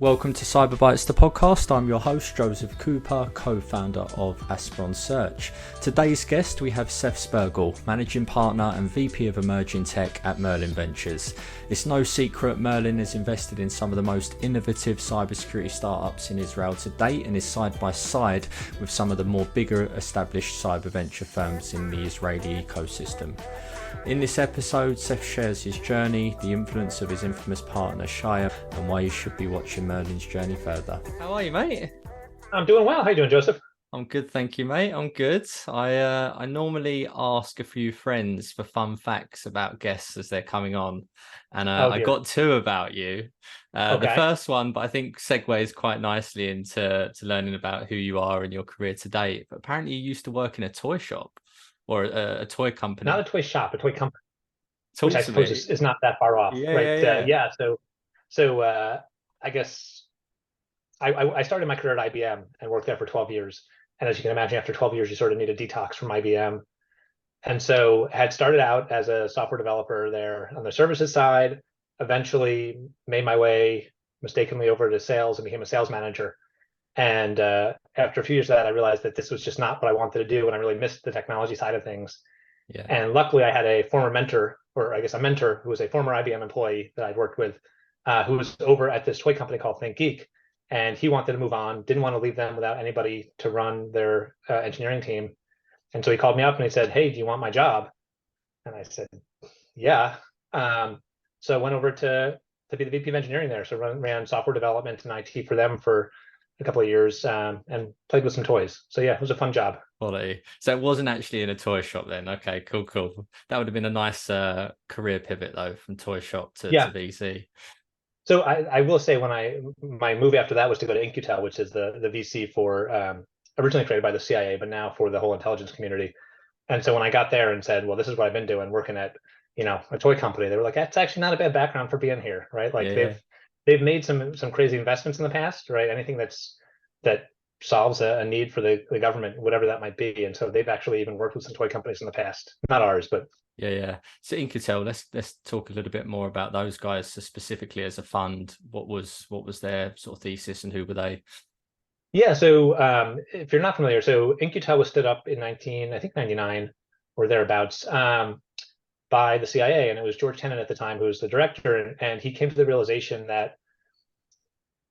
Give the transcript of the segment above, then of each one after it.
Welcome to CyberBytes, the podcast. I'm your host, Joseph Cooper, co-founder of Aspiron Search. Today's guest, we have Seth Spergel, Managing Partner and VP of Emerging Tech at Merlin Ventures. It's no secret Merlin has invested in some of the most innovative cybersecurity startups in Israel to date and is side by side with some of the more bigger established cyber venture firms in the Israeli ecosystem. In this episode, Seth shares his journey, the influence of his infamous partner Shay, and why you should be watching Merlin's journey further. How are you, mate? I'm doing well. How you doing, Joseph? I'm good, thank you, mate. I'm good. I normally ask a few friends for fun facts about guests as they're coming on, and I got two about you. The first one, but I think segues quite nicely into learning about who you are and your career to date. But apparently, you used to work in a toy shop or a toy company. Not a toy shop, a toy company, Talk which I suppose is not that far off, right? Yeah. So I guess I started my career at IBM and worked there for 12 years. And as you can imagine, after 12 years, you sort of need a detox from IBM. And so had started out as a software developer there on the services side, eventually made my way mistakenly over to sales and became a sales manager. And after a few years of that, I realized that this was just not what I wanted to do, and I really missed the technology side of things. Yeah. And luckily, I had a former mentor, or I guess a mentor, who was a former IBM employee that I'd worked with, who was over at this toy company called ThinkGeek. And he wanted to move on, didn't want to leave them without anybody to run their engineering team. And so he called me up and he said, "Hey, do you want my job?" And I said, "Yeah." So I went over to be the VP of engineering there. So ran software development and IT for them for a couple of years, and played with some toys. So yeah, it was a fun job. Quality. So it wasn't actually in a toy shop then. Okay, cool. That would have been a nice career pivot though, from toy shop to VC. So I will say my move after that was to go to In-Q-Tel, which is the VC for originally created by the CIA, but now for the whole intelligence community. And so when I got there and said, "Well, this is what I've been doing, working at a toy company," they were like, "That's actually not a bad background for being here, right?" Like they've made some crazy investments in the past, right? Anything that solves a need for the government, whatever that might be. And so they've actually even worked with some toy companies in the past, not ours, but yeah. So In-Q-Tel, let's talk a little bit more about those guys. So specifically as a fund, what was their sort of thesis and who were they? Yeah, so if you're not familiar, so In-Q-Tel was stood up in 1999 or thereabouts, by the CIA, and it was George Tenet at the time who was the director, and he came to the realization that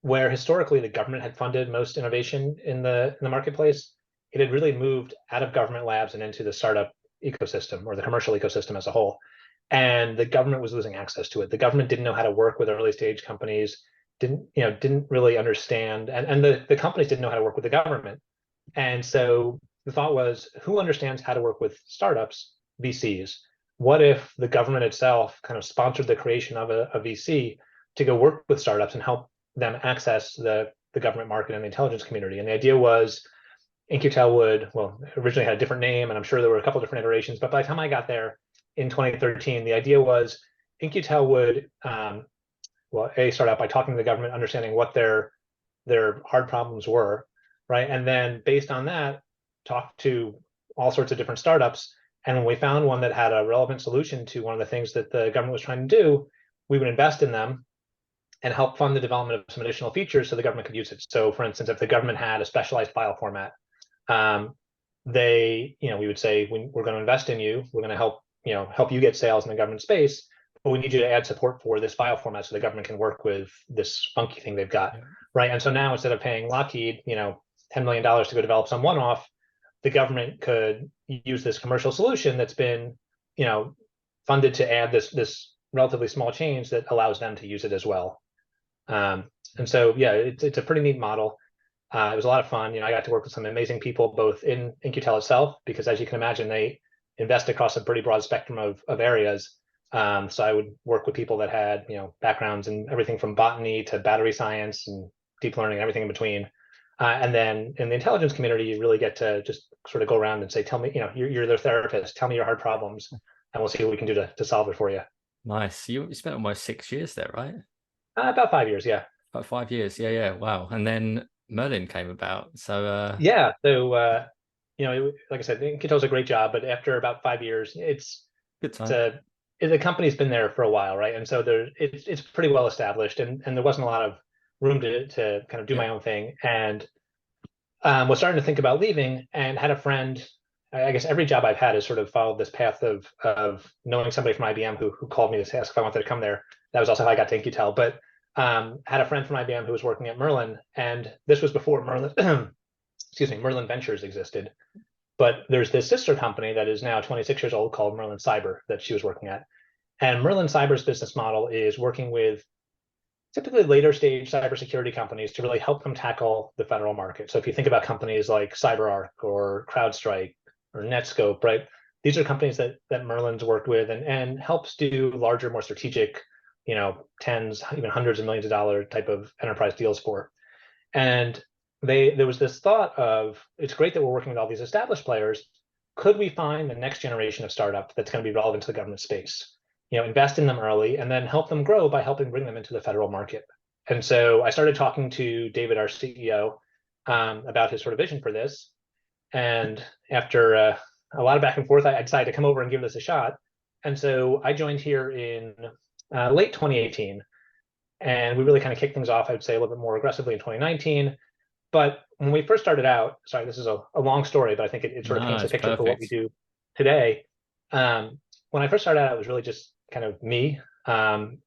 where historically the government had funded most innovation in the marketplace, it had really moved out of government labs and into the startup ecosystem or the commercial ecosystem as a whole. And the government was losing access to it. The government didn't know how to work with early stage companies, didn't really understand, and the companies didn't know how to work with the government. And so the thought was, who understands how to work with startups? VCs. What if the government itself kind of sponsored the creation of a VC to go work with startups and help them access the government market and the intelligence community? And the idea was In-Q-Tel originally had a different name, and I'm sure there were a couple different iterations, but by the time I got there in 2013, the idea was In-Q-Tel would start out by talking to the government, understanding what their hard problems were, right? And then based on that, talk to all sorts of different startups. And when we found one that had a relevant solution to one of the things that the government was trying to do, we would invest in them and help fund the development of some additional features so the government could use it. So for instance, if the government had a specialized file format, we would say, we're going to invest in you, we're going to help you get sales in the government space, but we need you to add support for this file format so the government can work with this funky thing they've got, right? And so now instead of paying Lockheed, $10 million to go develop some one-off, the government could use this commercial solution that's been, funded to add this relatively small change that allows them to use it as well. And so, yeah, it's a pretty neat model. It was a lot of fun. I got to work with some amazing people, both in In-Q-Tel itself, because as you can imagine, they invest across a pretty broad spectrum of areas. So I would work with people that had, backgrounds in everything from botany to battery science and deep learning, everything in between. And then in the intelligence community, you really get to just sort of go around and say, "Tell me, you're their therapist. Tell me your hard problems, and we'll see what we can do to solve it for you." Nice. You spent almost 6 years there, right? About 5 years, yeah. About 5 years, yeah. Wow. And then Merlin came about. So yeah. So like I said, In-Q-Tel's a great job, but after about 5 years, it's good time. The company's been there for a while, right? And so it's pretty well established, and there wasn't a lot of room to kind of do my own thing, and was starting to think about leaving, and had a friend. I guess every job I've had has sort of followed this path of knowing somebody from IBM who called me to ask if I wanted to come there. That was also how I got to In-Q-Tel. But had a friend from IBM who was working at Merlin, and this was before Merlin, excuse me, Merlin Ventures existed. But there's this sister company that is now 26 years old called Merlin Cyber that she was working at. And Merlin Cyber's business model is working with typically later stage cybersecurity companies to really help them tackle the federal market. So if you think about companies like CyberArk or CrowdStrike or Netscope, right? These are companies that Merlin's worked with and helps do larger, more strategic, tens, even hundreds of millions of dollar type of enterprise deals for. And there was this thought of, it's great that we're working with all these established players. Could we find the next generation of startup that's going to be relevant to the government space? Invest in them early and then help them grow by helping bring them into the federal market. And so I started talking to David, our CEO, about his sort of vision for this. And after a lot of back and forth, I decided to come over and give this a shot. And so I joined here in late 2018. And we really kind of kicked things off, I would say, a little bit more aggressively in 2019. But when we first started out, sorry, this is a long story, but I think it sort of paints a picture for what we do today. When I first started out, it was really just kind of me,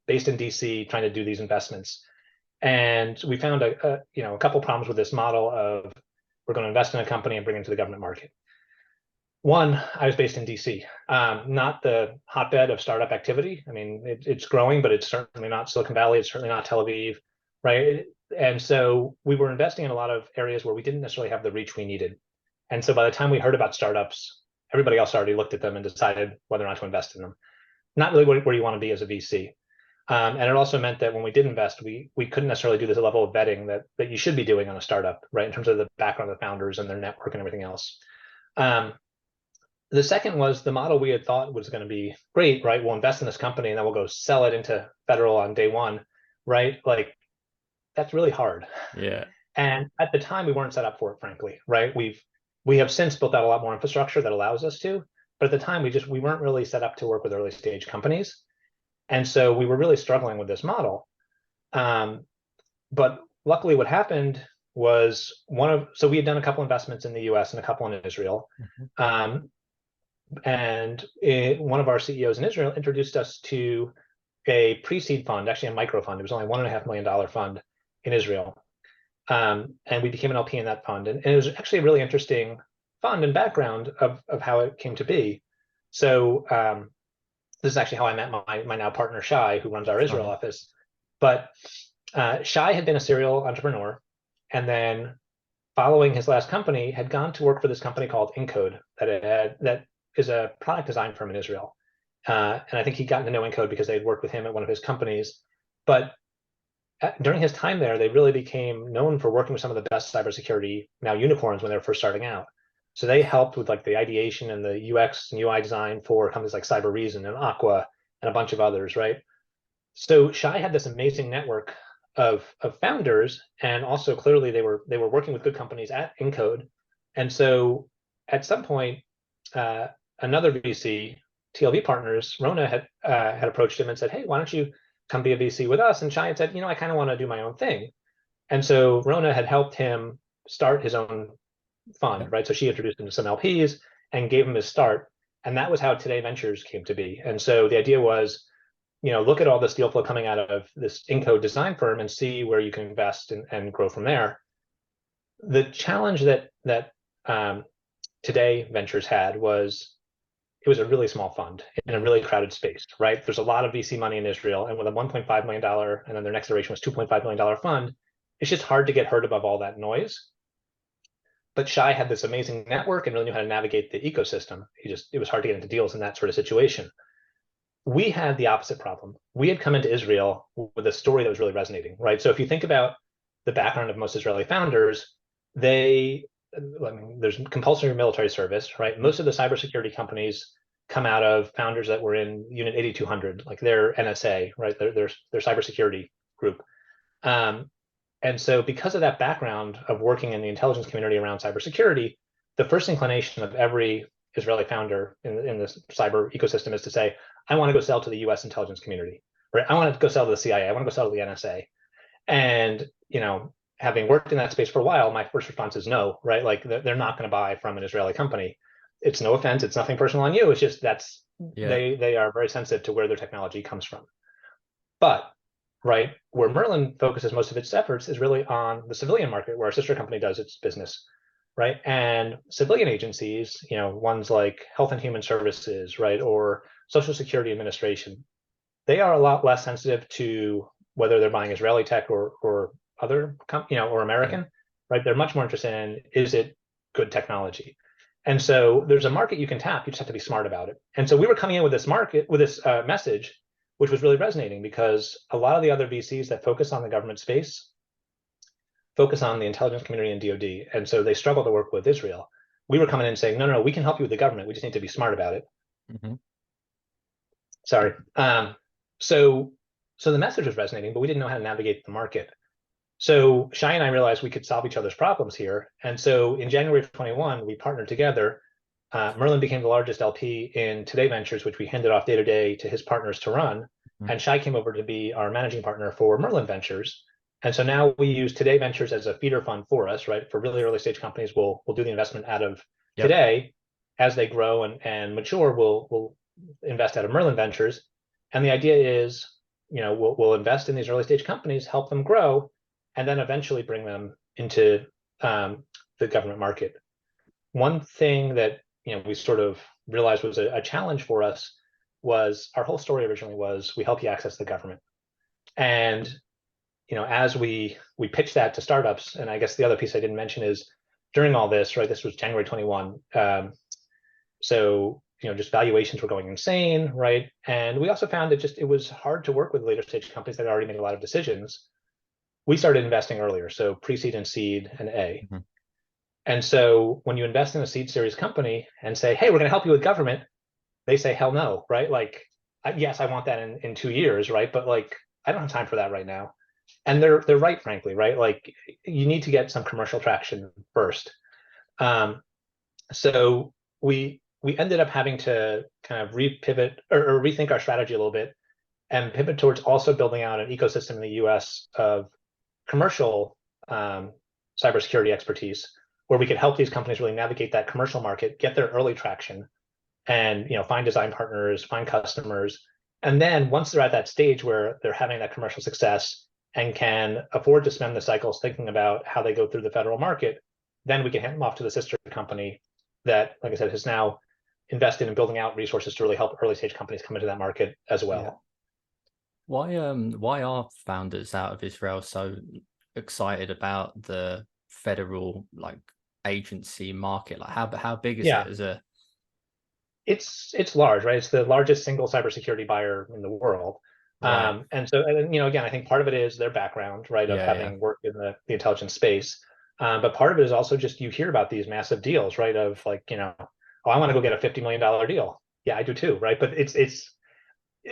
based in DC, trying to do these investments. And we found a couple problems with this model of, we're going to invest in a company and bring it to the government market. One, I was based in DC, not the hotbed of startup activity. I mean, it's growing, but it's certainly not Silicon Valley. It's certainly not Tel Aviv, right? And so we were investing in a lot of areas where we didn't necessarily have the reach we needed. And so by the time we heard about startups, everybody else already looked at them and decided whether or not to invest in them. Not really where you want to be as a VC. And it also meant that when we did invest, we couldn't necessarily do this level of vetting that you should be doing on a startup, right? In terms of the background of the founders and their network and everything else. The second was the model we had thought was going to be great, right? We'll invest in this company and then we'll go sell it into federal on day one, right? Like, that's really hard. Yeah. And at the time, we weren't set up for it, frankly, right? We have since built out a lot more infrastructure that allows us to, but at the time, we weren't really set up to work with early stage companies. And so we were really struggling with this model. But luckily what happened was so we had done a couple investments in the US and a couple in Israel. Mm-hmm. And one of our CEOs in Israel introduced us to a pre-seed fund, actually a micro fund. It was only $1.5 million fund in Israel. And we became an LP in that fund. And it was actually a really interesting fund and background of how it came to be. So this is actually how I met my now partner, Shay, who runs our Israel office. But Shay had been a serial entrepreneur, and then following his last company, had gone to work for this company called Encode that is a product design firm in Israel. And I think he'd gotten to know Encode because they'd worked with him at one of his companies. But during his time there, they really became known for working with some of the best cybersecurity now unicorns when they were first starting out. So they helped with like the ideation and the UX and UI design for companies like CyberReason and Aqua and a bunch of others, right? So Shay had this amazing network of founders, and also clearly they were working with good companies at Encode. And so at some point, another VC, TLV Partners, Rona had approached him and said, "Hey, why don't you come be a VC with us?" And Shay had said, "I kind of want to do my own thing." And so Rona had helped him start his own fund, right? So she introduced him to some LPs and gave him his start. And that was how Today Ventures came to be. And so the idea was, look at all this deal flow coming out of this Encode design firm and see where you can invest and grow from there. The challenge that Today Ventures had was, it was a really small fund in a really crowded space, right? There's a lot of VC money in Israel, and with a $1.5 million, and then their next iteration was $2.5 million fund, it's just hard to get heard above all that noise. But Shay had this amazing network and really knew how to navigate the ecosystem. It was hard to get into deals in that sort of situation. We had the opposite problem. We had come into Israel with a story that was really resonating, right? So if you think about the background of most Israeli founders, there's compulsory military service, right? Most of the cybersecurity companies come out of founders that were in Unit 8200, like their NSA, right? Their cybersecurity group. And so because of that background of working in the intelligence community around cybersecurity, the first inclination of every Israeli founder in the cyber ecosystem is to say, I want to go sell to the US intelligence community, right? I want to go sell to the CIA. I want to go sell to the NSA. And having worked in that space for a while, my first response is no, right? Like they're not going to buy from an Israeli company. It's no offense. It's nothing personal on you. It's just they are very sensitive to where their technology comes from. But right where Merlin focuses most of its efforts is really on the civilian market, where our sister company does its business, right? And civilian agencies, ones like Health and Human Services, right, or Social Security Administration, they are a lot less sensitive to whether they're buying Israeli tech or other, or American, right? They're much more interested in, is it good technology? And so there's a market you can tap. You just have to be smart about it. And so we were coming in with this message, which was really resonating, because a lot of the other VCs that focus on the government space focus on the intelligence community and DoD. And so they struggle to work with Israel. We were coming in saying, no, we can help you with the government. We just need to be smart about it. Mm-hmm. Sorry. So the message was resonating, but we didn't know how to navigate the market. So Shay and I realized we could solve each other's problems here. And so in January of 21, we partnered together. Merlin became the largest LP in Today Ventures, which we handed off day to day to his partners to run. Mm-hmm. And Shay came over to be our managing partner for Merlin Ventures. And so now we use Today Ventures as a feeder fund for us, right? For really early stage companies, we'll do the investment out of Today. As they grow and mature, we'll invest out of Merlin Ventures. And the idea is, we'll invest in these early stage companies, help them grow, and then eventually bring them into the government market. One thing that we sort of realized was a challenge for us was our whole story originally was we help you access the government. And as we pitched that to startups, and I guess the other piece I didn't mention is during all this, right? This was January 21. So just valuations were going insane, right? And we also found that it was hard to work with later stage companies that had already made a lot of decisions. We started investing earlier, so pre-seed and seed and A. Mm-hmm. And so when you invest in a seed series company and say, hey, we're going to help you with government, they say, hell no, right? Like, yes, I want that in 2 years, right? But like, I don't have time for that right now. And they're right, frankly, right? Like, you need to get some commercial traction first. So we ended up having to kind of repivot or rethink our strategy a little bit and pivot towards also building out an ecosystem in the US of commercial cybersecurity expertise, where we could help these companies really navigate that commercial market, get their early traction, and find design partners, find customers. And then once they're at that stage where they're having that commercial success and can afford to spend the cycles thinking about how they go through the federal market, then we can hand them off to the sister company that, like I said, has now invested in building out resources to really help early stage companies come into that market as well. Yeah. Why are founders out of Israel so excited about the federal agency market? Like how big is it as a? It's large, right? It's the largest single cybersecurity buyer in the world. Right. And so, again, I think part of it is their background, right, of having worked in the intelligence space. But part of it is also just you hear about these massive deals, right? Of like, oh, I want to go get a $50 million deal. Yeah, I do too, right? But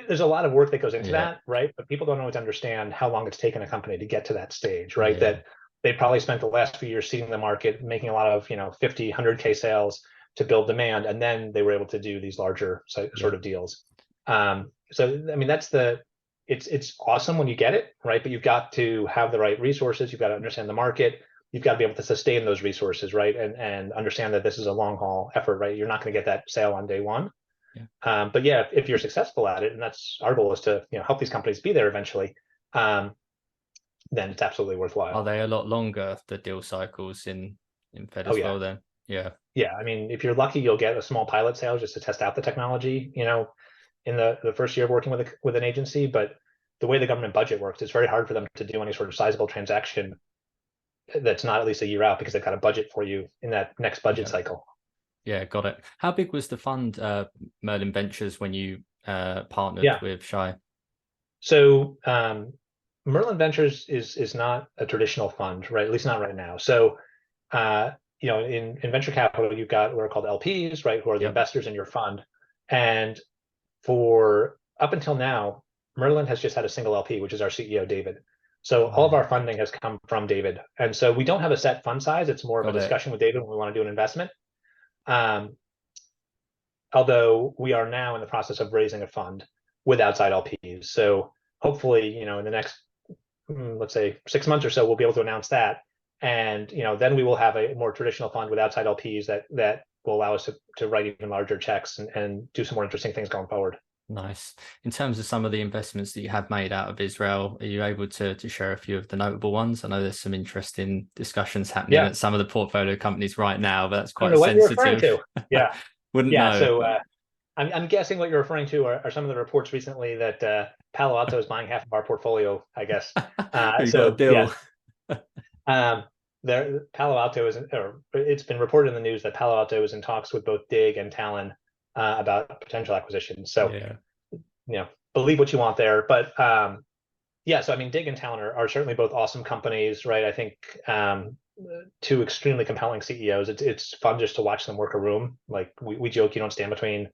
there's a lot of work that goes into that, right? But people don't always understand how long it's taken a company to get to that stage, right? That they probably spent the last few years seeding the market, making a lot of 50, 100K sales to build demand, and then they were able to do these larger sort of deals. So I mean, it's awesome when you get it, right? But you've got to have the right resources. You've got to understand the market. You've got to be able to sustain those resources, right? And understand that this is a long haul effort, right? You're not going to get that sale on day one. Yeah. But yeah, if you're successful at it, and that's our goal is to help these companies be there eventually, then it's absolutely worthwhile. Are they a lot longer, the deal cycles in Fed as well then? Yeah. Yeah. I mean, if you're lucky, you'll get a small pilot sale just to test out the technology, in the first year of working with an agency. But the way the government budget works, it's very hard for them to do any sort of sizable transaction that's not at least a year out, because they've got a budget for you in that next budget cycle. Yeah, got it. How big was the fund, Merlin Ventures, when you partnered with Shay? So Merlin Ventures is not a traditional fund, right? At least not right now. So in venture capital, you've got what are called LPs, right, who are the investors in your fund. And for up until now, Merlin has just had a single LP, which is our CEO, David. So all of our funding has come from David. And so we don't have a set fund size. It's more of a discussion with David when we want to do an investment. Although we are now in the process of raising a fund with outside LPs. So hopefully, in the next let's say 6 months or so, we'll be able to announce that. And then we will have a more traditional fund with outside LPs that will allow us to write even larger checks and do some more interesting things going forward. Nice. In terms of some of the investments that you have made out of Israel, are you able to share a few of the notable ones? I know there's some interesting discussions happening at some of the portfolio companies right now, but that's I don't quite know what you're referring sensitive. to. Yeah. Wouldn't Yeah. know. So I'm guessing what you're referring to are some of the reports recently that Palo Alto is buying half of our portfolio, I guess. You got a So deal. yeah, Palo Alto or it's been reported in the news that Palo Alto is in talks with both Dig and Talon about potential acquisitions. So believe what you want there, but yeah. So I mean, Dig and Talon are certainly both awesome companies, right? I think two extremely compelling CEOs. It's fun just to watch them work a room. Like we joke, you don't stand between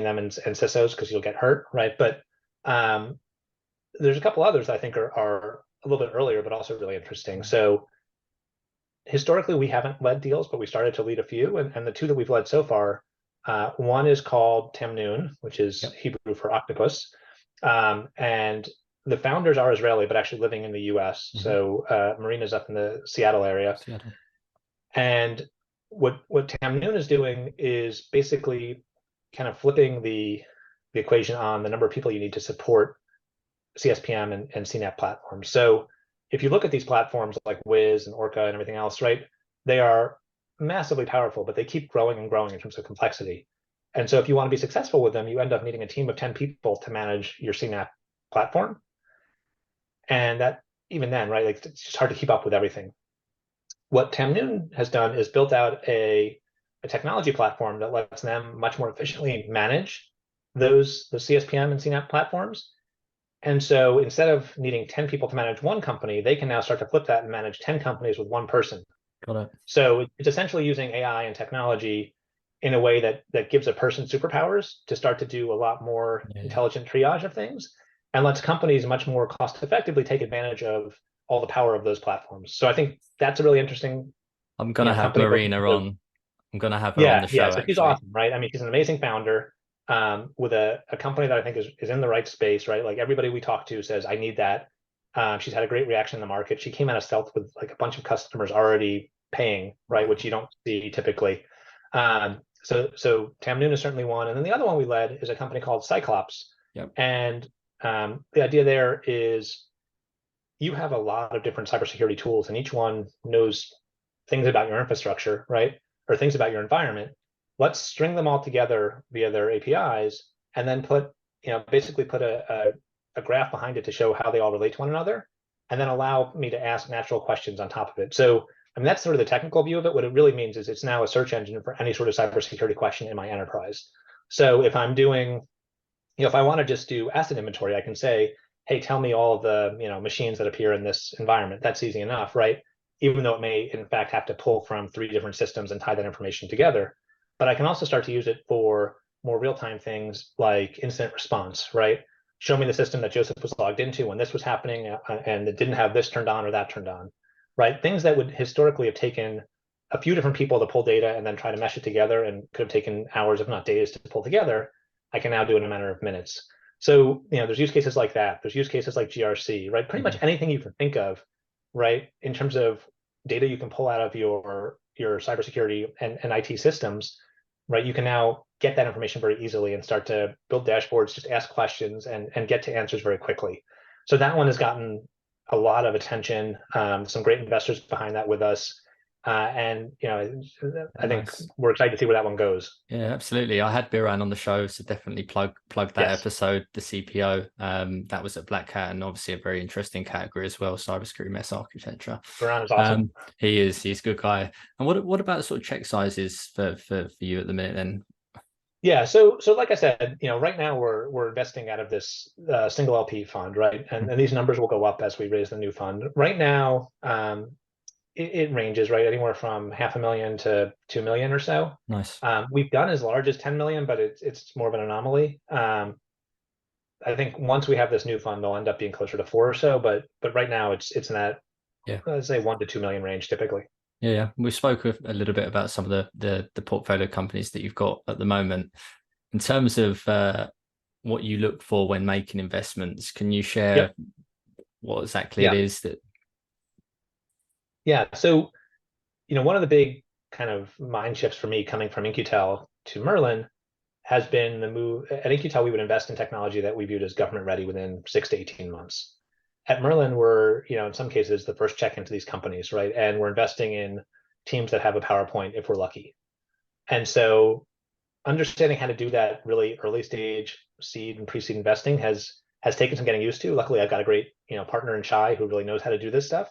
them and CISOs because you'll get hurt, right? But there's a couple others I think are a little bit earlier, but also really interesting. So historically, we haven't led deals, but we started to lead a few, and the two that we've led so far, one is called Tamnoon, which is Hebrew for octopus, and the founders are Israeli, but actually living in the U.S. So Marina's up in the Seattle area. And what Tamnoon is doing is basically kind of flipping the equation on the number of people you need to support CSPM and CNAPP platforms. So if you look at these platforms like Wiz and Orca and everything else, right, they are massively powerful, but they keep growing and growing in terms of complexity. And so if you want to be successful with them, you end up needing a team of 10 people to manage your CNAPP platform. And that, even then, right, like it's just hard to keep up with everything. What Tamnoon has done is built out a technology platform that lets them much more efficiently manage the CSPM and CNAPP platforms. And so instead of needing 10 people to manage one company, they can now start to flip that and manage 10 companies with one person. Got it. So it's essentially using AI and technology in a way that gives a person superpowers to start to do a lot more intelligent triage of things, and lets companies much more cost effectively take advantage of all the power of those platforms. So I think that's a really interesting. I'm gonna have Marina on. I'm gonna have her on the show. So she's awesome, right? I mean, she's an amazing founder with a company that I think is in the right space, right? Like everybody we talk to says, I need that. She's had a great reaction in the market. She came out of stealth with like a bunch of customers already paying, right? Which you don't see typically. So Tamnoon is certainly one. And then the other one we led is a company called Cyclops. And the idea there is you have a lot of different cybersecurity tools, and each one knows things about your infrastructure, right? Or things about your environment. Let's string them all together via their APIs, and then basically put a graph behind it to show how they all relate to one another, and then allow me to ask natural questions on top of it. So, I mean, that's sort of the technical view of it. What it really means is it's now a search engine for any sort of cybersecurity question in my enterprise. So if I'm doing, if I want to just do asset inventory, I can say, hey, tell me all of the machines that appear in this environment. That's easy enough, right? Even though it may, in fact, have to pull from 3 different systems and tie that information together. But I can also start to use it for more real-time things like incident response, right? Show me the system that Joseph was logged into when this was happening and it didn't have this turned on or that turned on, right? Things that would historically have taken a few different people to pull data and then try to mesh it together and could have taken hours, if not days, to pull together, I can now do in a matter of minutes. So, there's use cases like that. There's use cases like GRC, right? Pretty much anything you can think of, right? In terms of data you can pull out of your cybersecurity and IT systems, right? You can now get that information very easily and start to build dashboards, just ask questions and get to answers very quickly. So that one has gotten a lot of attention, some great investors behind that with us. And I think we're excited to see where that one goes. Yeah, absolutely. I had Biran on the show, so definitely plug that episode, the CPO. That was at Black Hat, and obviously a very interesting category as well, cybersecurity mess architecture. Biran is awesome. He's a good guy. And what about sort of check sizes for you at the minute then? Yeah, so like I said, right now we're investing out of this single LP fund, right? And these numbers will go up as we raise the new fund. Right now, it ranges, right, anywhere from $500,000 to $2 million or so. Nice. We've done as large as 10 million, but it's more of an anomaly. I think once we have this new fund, they'll end up being closer to 4 or so. But right now it's in that, let's say 1 to 2 million range typically. Yeah, we spoke a little bit about some of the portfolio companies that you've got at the moment. In terms of what you look for when making investments, can you share what exactly it Yeah. is that. Yeah. So, one of the big kind of mind shifts for me coming from In-Q-Tel to Merlin has been the move. At In-Q-Tel, we would invest in technology that we viewed as government ready within 6 to 18 months. At Merlin, we're, in some cases, the first check into these companies, right? And we're investing in teams that have a PowerPoint if we're lucky. And so understanding how to do that really early stage seed and pre-seed investing has taken some getting used to. Luckily, I've got a great, partner in Shay who really knows how to do this stuff.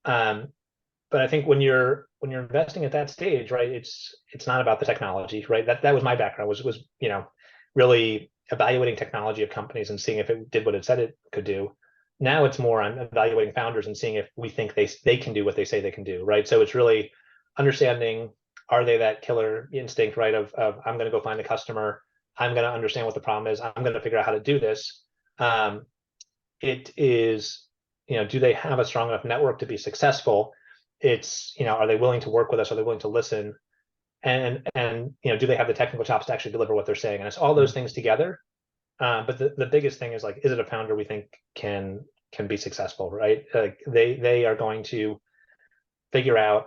But I think when you're investing at that stage, right, it's not about the technology, right? That was my background, was really evaluating technology of companies and seeing if it did what it said it could do. Now it's more on evaluating founders and seeing if we think they can do what they say they can do, right? So it's really understanding, are they that killer instinct, right? Of I'm going to go find the customer, I'm going to understand what the problem is, I'm going to figure out how to do this. It is, do they have a strong enough network to be successful? It's, are they willing to work with us? Are they willing to listen? And do they have the technical chops to actually deliver what they're saying? And it's all those things together. But the biggest thing is, like, is it a founder we think can be successful, right? Like they are going to figure out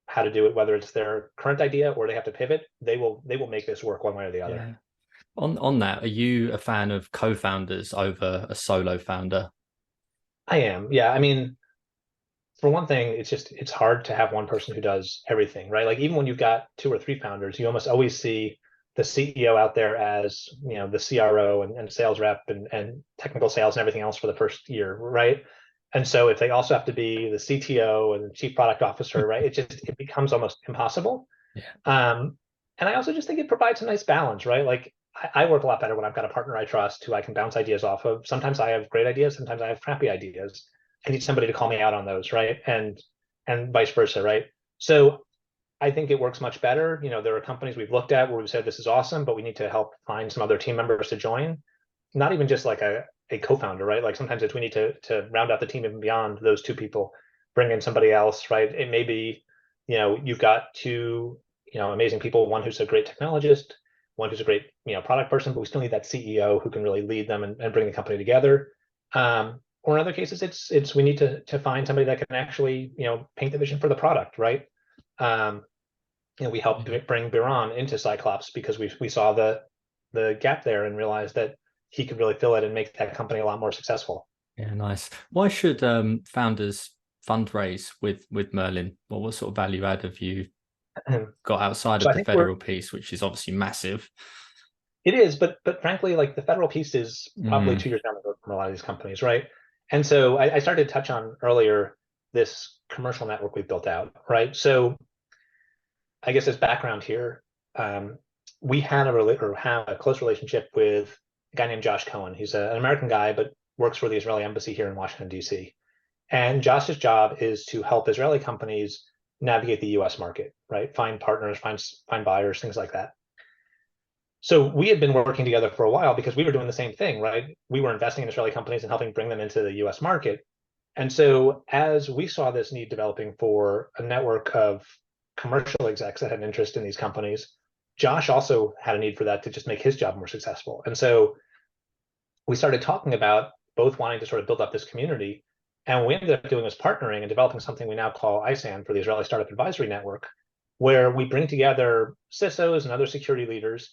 how to do it, whether it's their current idea or they have to pivot. They will make this work one way or the other. Yeah. On that, are you a fan of co-founders over a solo founder? I am. Yeah. I mean, for one thing, it's hard to have one person who does everything, right? Like, even when you've got two or three founders, you almost always see the CEO out there as, the CRO and sales rep and technical sales and everything else for the first year, right? And so if they also have to be the CTO and chief product officer, right, it becomes almost impossible. Yeah. And I also just think it provides a nice balance, right? Like, I work a lot better when I've got a partner I trust who I can bounce ideas off of. Sometimes I have great ideas, sometimes I have crappy ideas. I need somebody to call me out on those, right? And vice versa, right? So I think it works much better. There are companies we've looked at where we've said this is awesome, but we need to help find some other team members to join. Not even just like a co-founder, right? Like, sometimes it's we need to round out the team even beyond those two people, bring in somebody else, right? It may be, you've got two, amazing people, one who's a great technologist, one who's a great, product person, but we still need that CEO who can really lead them and bring the company together. Or in other cases, it's we need to find somebody that can actually, paint the vision for the product, right? We helped bring Biran into Cyclops because we saw the gap there and realized that he could really fill it and make that company a lot more successful. Yeah, nice. Why should founders fundraise with Merlin? Well, what sort of value add have you got outside So of I the think federal piece, which is obviously massive? it is, but frankly, like, the federal piece is probably Mm. 2 years down the road from a lot of these companies, right? And so I started to touch on earlier this commercial network we've built out, right? So I guess as background here, we had have a close relationship with a guy named Josh Cohen. He's an American guy, but works for the Israeli embassy here in Washington, D.C. And Josh's job is to help Israeli companies navigate the U.S. market, right? Find partners, find buyers, things like that. So we had been working together for a while because we were doing the same thing, right? We were investing in Israeli companies and helping bring them into the U.S. market. And so as we saw this need developing for a network of commercial execs that had an interest in these companies, Josh also had a need for that to just make his job more successful. And so we started talking about both wanting to sort of build up this community. And what we ended up doing was partnering and developing something we now call ISAN, for the Israeli Startup Advisory Network, where we bring together CISOs and other security leaders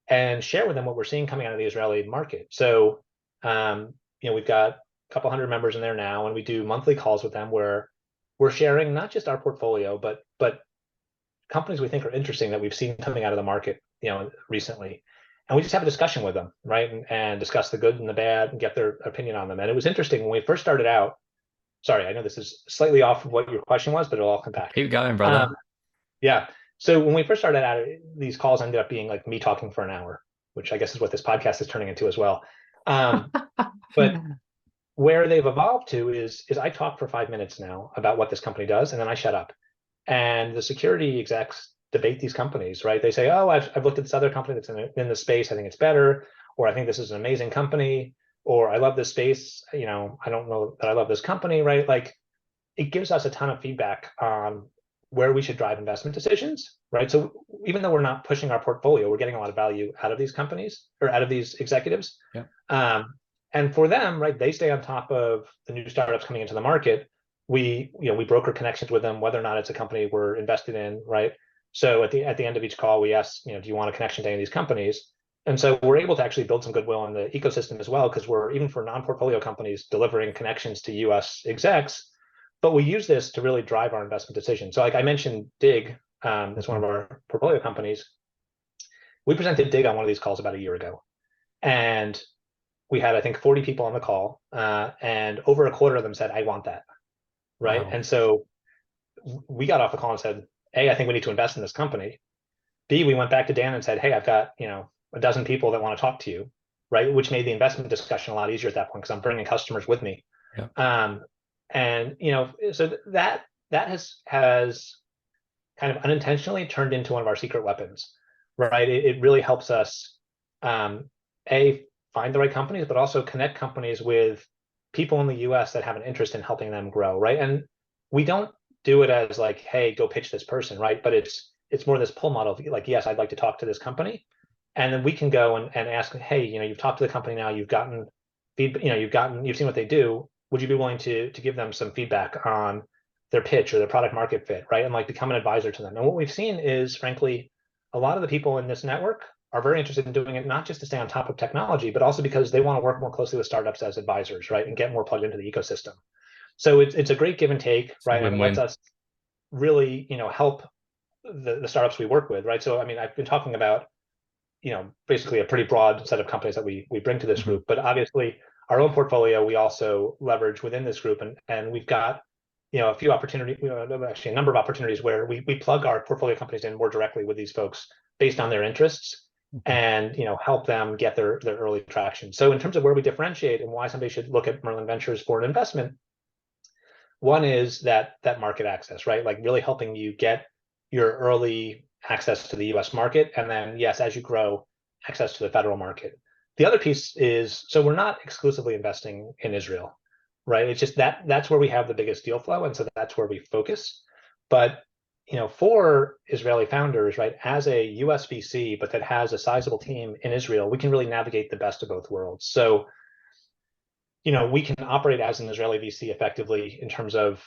and share with them what we're seeing coming out of the Israeli market. So, we've got a couple hundred members in there now, and we do monthly calls with them where we're sharing not just our portfolio, but companies we think are interesting that we've seen coming out of the market, recently. And we just have a discussion with them, right? And discuss the good and the bad and get their opinion on them. And it was interesting when we first started out. Sorry, I know this is slightly off of what your question was, but it'll all come back. Keep going, brother. Yeah. So when we first started out, these calls ended up being like me talking for an hour, which I guess is what this podcast is turning into as well. But where they've evolved to is I talk for 5 minutes now about what this company does, and then I shut up. And the security execs debate these companies, right? They say, "Oh, I've looked at this other company that's in the space. I think it's better," or "I think this is an amazing company," or "I love this space. I don't know that I love this company," right? Like, it gives us a ton of feedback on where we should drive investment decisions, right? So even though we're not pushing our portfolio, we're getting a lot of value out of these companies or out of these executives. Yeah. And for them, right, they stay on top of the new startups coming into the market. We broker connections with them, whether or not it's a company we're invested in, right? So at the end of each call, we ask, do you want a connection to any of these companies? And so we're able to actually build some goodwill in the ecosystem as well, because we're, even for non-portfolio companies, delivering connections to US execs. But we use this to really drive our investment decisions. So like I mentioned, Dig is one of our portfolio companies. We presented Dig on one of these calls about a year ago. And we had, I think, 40 people on the call, and over a quarter of them said, I want that, right? Wow. And so we got off the call and said, A, I think we need to invest in this company. B, we went back to Dan and said, hey, I've got, a dozen people that want to talk to you, right? Which made the investment discussion a lot easier at that point, because I'm bringing customers with me. Yeah. And, so that has kind of unintentionally turned into one of our secret weapons, right? It really helps us, A, find the right companies, but also connect companies with people in the US that have an interest in helping them grow, right? And we don't do it as like, hey, go pitch this person, right? But it's more this pull model, like, yes, I'd like to talk to this company. And then we can go and ask, hey, you've talked to the company now, you've gotten feedback, you've seen what they do. Would you be willing to give them some feedback on their pitch or their product market fit, right? And like become an advisor to them. And what we've seen is, frankly, a lot of the people in this network are very interested in doing it, not just to stay on top of technology, but also because they want to work more closely with startups as advisors, right? And get more plugged into the ecosystem. So it's a great give and take, right? And it lets us really, help the startups we work with, right? So, I mean, I've been talking about, basically a pretty broad set of companies that we bring to this group, but obviously our own portfolio, we also leverage within this group. And we've got, a few opportunities, actually a number of opportunities where we plug our portfolio companies in more directly with these folks based on their interests and, help them get their early traction. So in terms of where we differentiate and why somebody should look at Merlin Ventures for an investment, one is that market access, right? Like really helping you get your early access to the US market. And then, yes, as you grow, access to the federal market. The other piece is, so we're not exclusively investing in Israel, right? It's just that's where we have the biggest deal flow. And so that's where we focus. But, for Israeli founders, right, as a US VC, but that has a sizable team in Israel, we can really navigate the best of both worlds. So, we can operate as an Israeli VC effectively in terms of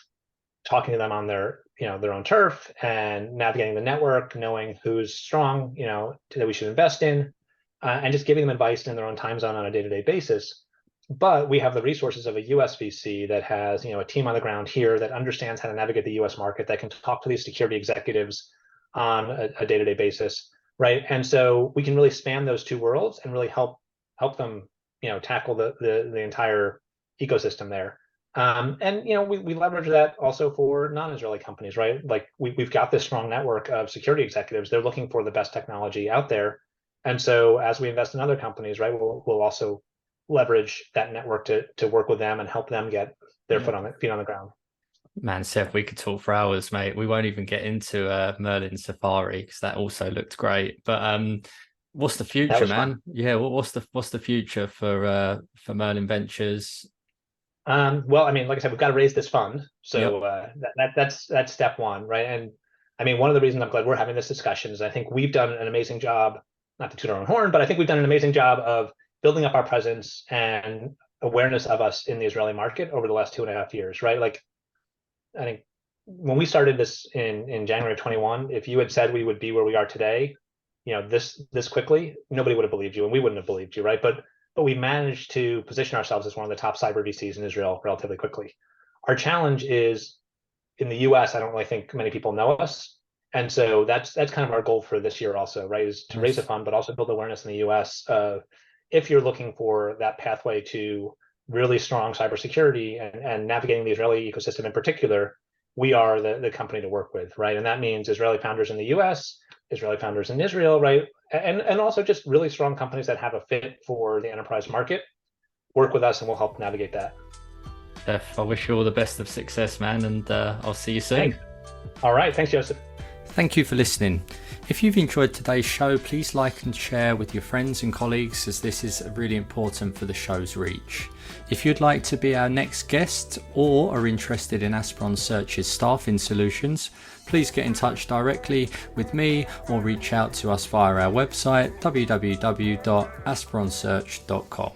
talking to them on their own turf and navigating the network, knowing who's strong, that we should invest in, and just giving them advice in their own time zone on a day-to-day basis. But we have the resources of a US VC that has, a team on the ground here that understands how to navigate the US market, that can talk to these security executives on a day-to-day basis, right? And so we can really span those two worlds and really help them, tackle the entire ecosystem there. And we leverage that also for non-Israeli companies, right? Like we've got this strong network of security executives. They're looking for the best technology out there, and so as we invest in other companies, right, we'll also leverage that network to work with them and help them get their feet on the ground. Man, Seth, we could talk for hours, mate. We won't even get into Merlin Safari because that also looked great. But what's the future, man? Fun. Yeah, what's the future for Merlin Ventures? Well, I mean, like I said, we've got to raise this fund. So that's step one, right? And I mean, one of the reasons I'm glad we're having this discussion is I think we've done an amazing job, not to toot our own horn, but I think we've done an amazing job of building up our presence and awareness of us in the Israeli market over the last 2.5 years, right? Like, I think when we started this in January of 21, if you had said we would be where we are today, this quickly, nobody would have believed you, and we wouldn't have believed you, right? But we managed to position ourselves as one of the top cyber VCs in Israel relatively quickly. Our challenge is in the US, I don't really think many people know us. And so that's kind of our goal for this year also, right? Is to raise a fund, but also build awareness in the US if you're looking for that pathway to really strong cybersecurity and navigating the Israeli ecosystem in particular, we are the company to work with, right? And that means Israeli founders in the US, Israeli founders in Israel, right? And also just really strong companies that have a fit for the enterprise market. Work with us and we'll help navigate that. Seth, I wish you all the best of success, man, and I'll see you soon. Thanks. All right. Thanks, Joseph. Thank you for listening. If you've enjoyed today's show, please like and share with your friends and colleagues, as this is really important for the show's reach. If you'd like to be our next guest or are interested in Aspiron Search's staffing solutions, please get in touch directly with me or reach out to us via our website www.aspironsearch.com.